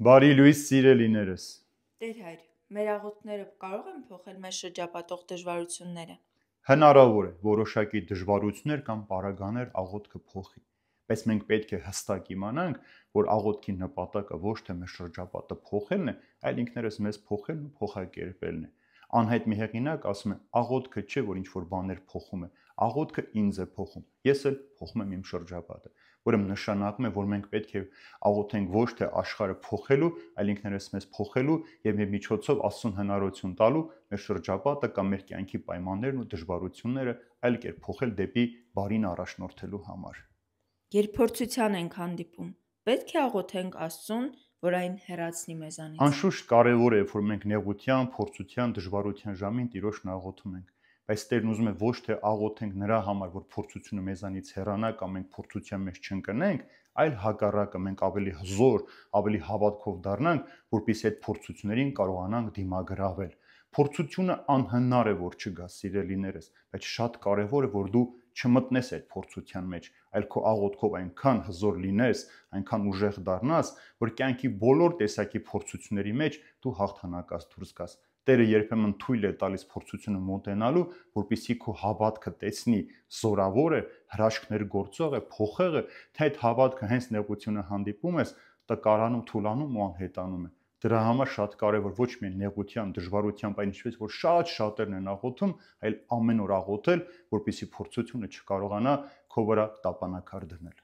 Բարի լույս սիրելիներս։ Տեր հայր, մեր աղոթքները կարող են փոխել մեզ շրջապատող դժվարությունները։ Հնարավոր է որոշակի դժվարություններ կամ պարագաներ աղոթքը փոխի, բայց մենք պետք է հստակ իմանանք, որ աղոթքի նպատակը ոչ թե մեր շրջապատը փոխելն է, այլ ինքներս մեզ փոխելն ու փոխակերպելն է։ Անհայտ մի հեղինակ ասում է, աղոթքը չէ, որ ինչ-որ բաներ փոխում է, աղոթքը ինձ է փոխում, ես էլ փոխում եմ իմ շրջապատը, ուրեմն նշանակում է, որ մենք պետք է աղոթենք ոչ թե աշխարհը փոխելու, այլ ինքներս մեզ փոխելու եւ մեր միջոցով Աստծուն հնարավորություն տալու մեր շրջապատը կամ մեր կյանքի պայմաններն ու դժվարությունները այլ կերպ փոխել դեպի բարին առաջնորդելու համար։ Երբ փորձության ենք հանդիպում, պետք է աղոթենք Աստծուն, որ այն հեռացնի մեզանից։ Անշուշտ կարևոր է, որ մենք նեղության, փորձության, դժվարության ժամին Տիրոջն աղոթում ենք, բայց Տերն ուզում է ոչ թե աղոթենք նրա համար, որ փորձությունը մեզանից հեռանա կամ մենք փորձության մեջ չընկնենք, այլ հակառակը մենք ավելի հզոր, ավելի հավատքով դառնանք, որպեսզի այդ փորձություններին կարողանանք դիմագրավել։ Փորձությունը անհնար է, որ չգա, սիրելիներս, բայց շատ կարևոր է, որ դու չմտնես այդ փորձության մեջ, այլ քո աղոթքով այնքան հզոր լինես, այնքան ուժեղ դառնաս, որ կյանքի բոլոր տեսակի փորձությունների մեջ դու հաղթանակած դուրս գաս։ Տերը երբեմն թույլ է տալիս փորձությունը մոտենալու, որպեսզի քո հավատքը տեսնի զորավոր է, հրաշքներ գործող է, փոխեղ է, թե այդ հավատքը հենց նեղությունը հանդիպում ես, տկարանում, թուլանում ու անհետանում է։ Դրա համար շատ կարևոր ոչ միայն նեղության, դժվարության բան ինչպես որ շատ շատերն են աղոթում, այլ ամեն օր աղոթել, որպեսզի փորձությունը չկարողանա քո վրա տապանակար դնել։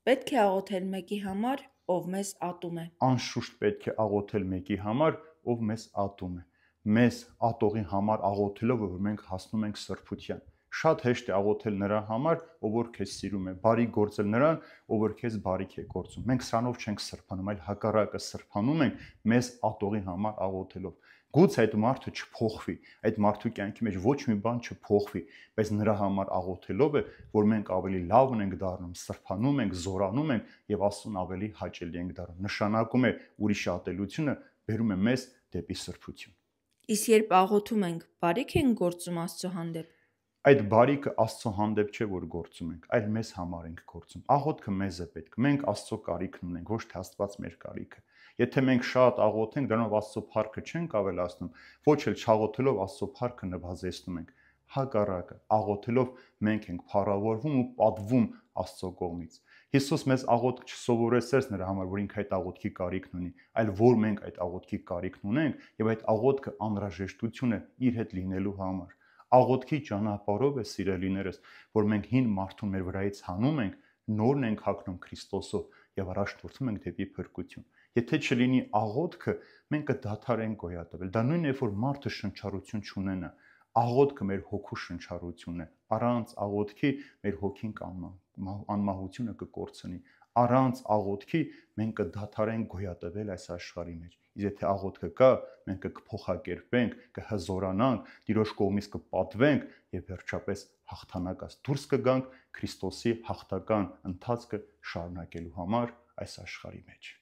Պետք է աղոթել մեկի համար, ով մեզ ատում է։ Անշուշտ պետք է աղոթել մեկի համար, ով մեզ ատում է։ Մեզ ատողի համար աղոթելով, որ մենք հասնում ենք սրբության։ Շատ հեշտ է աղոթել նրա համար, ով որ քեզ սիրում է, բարի գործել նրան, ով որ քեզ բարիք է գործում։ Մենք սրանով չենք սրբանում, այլ հակառակը սրբանում ենք մեզ ատողի համար աղոթելով։ Գուցե այդ մարդը չփոխվի, այդ մարդու կյանքի մեջ ոչ մի բան չփոխվի, բայց նրա համար աղոթելով է, որ մենք ավելի լավն ենք դառնում, սրբանում ենք, զորանում ենք եւ Աստծուն ավելի հաճելի ենք դառնում։ Նշանակում է ուրիշի ատելությունը բերում է մեզ դեպի սրբություն։ Իսկ երբ աղոթում ենք, բարիք ենք գործում Աստծո հանդեպ։ Այդ բարիքը Աստծո հանդեպ չէ, որ գործում ենք, այլ մեզ համար ենք գործում։ Աղոթքը մեզ է պետք։ Մենք Աստծո կարիքն ունենք, ոչ թե Աստված մեր կարիքը։ Եթե մենք շատ աղոթենք, դրանով Աստծո փառքը չենք ավելացնում, ոչ էլ չաղոթելով Աստծո փառքը նվազեցնում ենք։ Հակառակը, աղոթելով մենք ենք փառավորվում ու պատվում Աստծո կողմից։ Հիսուս մեզ աղոթք չսովորեցրեց նրա համար, որ ինքը այդ աղոթքի կարիքն ունի, այլ որ մենք այդ աղոթքի կարիքն ունենք եւ այդ աղոթքը անհրաժեշտություն է իր հետ լինելու համար։ Աղոթքի ճանապարհով է, սիրելիներս, որ մենք հին մարդուն մեր վրայից հանում ենք, նորն ենք հագնում Քրիստոսով եւ առաջնորդվում ենք դեպի փրկություն։ Եթե չլինի աղոթքը, մենք կդադարենք գոյատևել։ Դա նույնն է, որ մարդը շնչառություն չունենա։ Աղոթքը մեր հոգու շնչառությունն է։ Առանց աղոթքի մեր հոգին անմահությունը կկորցնի։ Առանց աղոթքի մենք կդադարենք գոյատևել այս աշխարհի մեջ։ Իսկ եթե աղոթքը կա, մենք կփոխակերպենք, կհզորանանք, Տիրոջ կողմից կպատվենք եւ վերջապես հաղթանակած դուրս կգանք Քրիստոսի հաղթական ընթացքը շարունակելու համար այս աշխարհի մեջ։